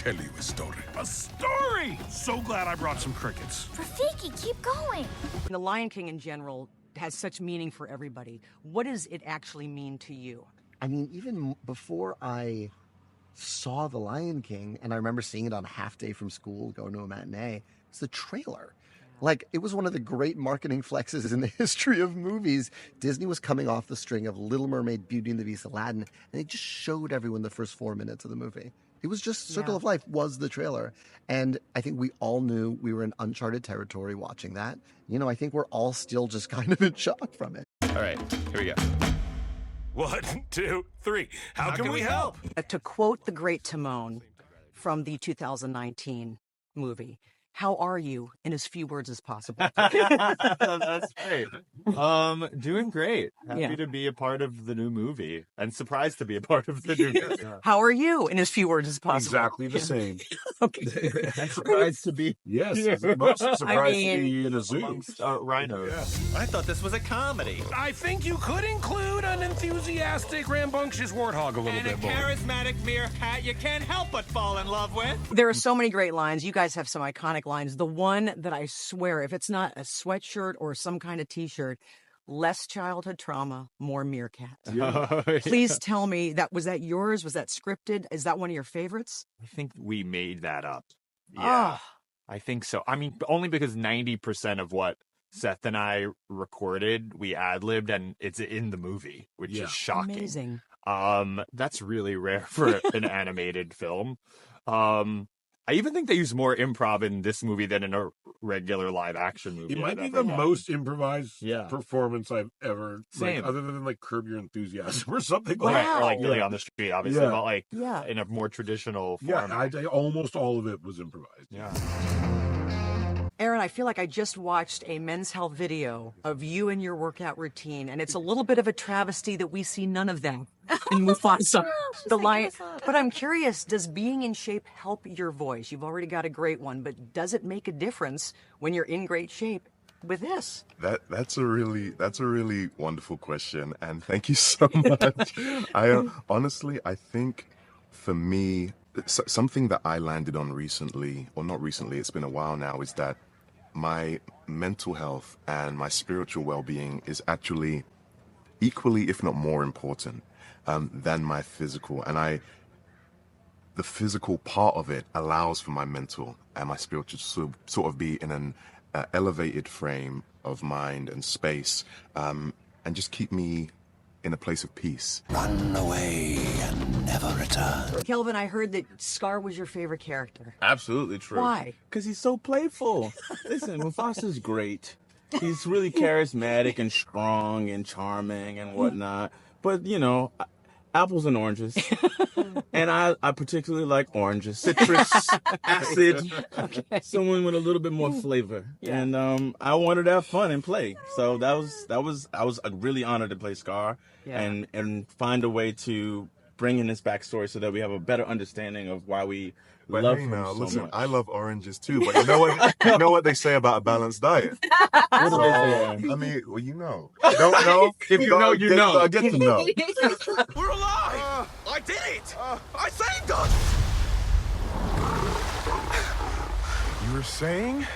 tell you a story. A story! So glad I brought some crickets. Rafiki, keep going. The Lion King in general has such meaning for everybody. What does it actually mean to you? I mean, even before I saw The Lion King, and I remember seeing it on a half day from school, going to a matinee, it's the trailer. Like, it was one of the great marketing flexes in the history of movies. Disney was coming off the string of Little Mermaid, Beauty and the Beast, Aladdin, and they just showed everyone the first 4 minutes of the movie. It was just Circle of Life was the trailer. And I think we all knew we were in uncharted territory watching that. You know, I think we're all still just kind of in shock from it. All right, here we go. 1, 2, 3. How can we help? To quote the great Timon from the 2019 movie, how are you in as few words as possible? That's great. Doing great. Happy Yeah. to be a part of the new movie and surprised to be a part of the new movie. How are you in as few words as possible? Exactly the same. Okay. And surprised to be Yes, most surprised to mean- be in a zoo. amongst rhinos. I thought this was a comedy. I think you could include an enthusiastic, rambunctious warthog a little And a bit more. charismatic meerkat you can't help but fall in love with. There are so many great lines. You guys have some iconic lines. The one that I swear, if it's not a sweatshirt or some kind of t-shirt, less childhood trauma, more meerkat. Please tell me, was that yours? Was that scripted? Is that one of your favorites? I think we made that up. Yeah, Ah. I think so. I mean, only because 90% of what Seth and I recorded, we ad-libbed, and it's in the movie, which Yeah. is shocking. Amazing. That's really rare for an animated film. I even think they use more improv in this movie than in a regular live action movie. It might be I've the ever watched. most improvised Yeah. performance I've ever, like, Same. other than like Curb Your Enthusiasm or something Wow. like Right, or like that. really on the street, obviously, Yeah. but like Yeah. in a more traditional Yeah, format. almost all of it was improvised. Yeah. Aaron, I feel like I just watched a Men's Health video of you and your workout routine, and it's a little bit of a travesty that we see none of them in Mufasa. The lion. But I'm curious, does being in shape help your voice? You've already got a great one, but does it make a difference when you're in great shape with this? That's a really wonderful question, and thank you so much. I honestly, I think for me, something that I landed on recently, or not recently, it's been a while now, is that my mental health and my spiritual well-being is actually equally, if not more important, than my physical. And the physical part of it allows for my mental and my spiritual to sort of be in an elevated frame of mind and space, and just keep me in a place of peace. Run away and never return. Kelvin, I heard that Scar was your favorite character. Absolutely true. Why? Because he's so playful. Listen, Mufasa's great. He's really charismatic and strong and charming and whatnot. But, you know, apples and oranges. And I particularly like oranges. Citrus, acid, someone with a little bit more flavor. Yeah. And I wanted to have fun and play. So I was really honored to play Scar and find a way to bring in this backstory so that we have a better understanding of why we love him so listen, much. I love oranges too, but you know what? You know what they say about a balanced diet. What do they I say? mean, well, you know. You don't know? If you know, you know. I get to know. We're alive! I did it! I saved us! You were saying?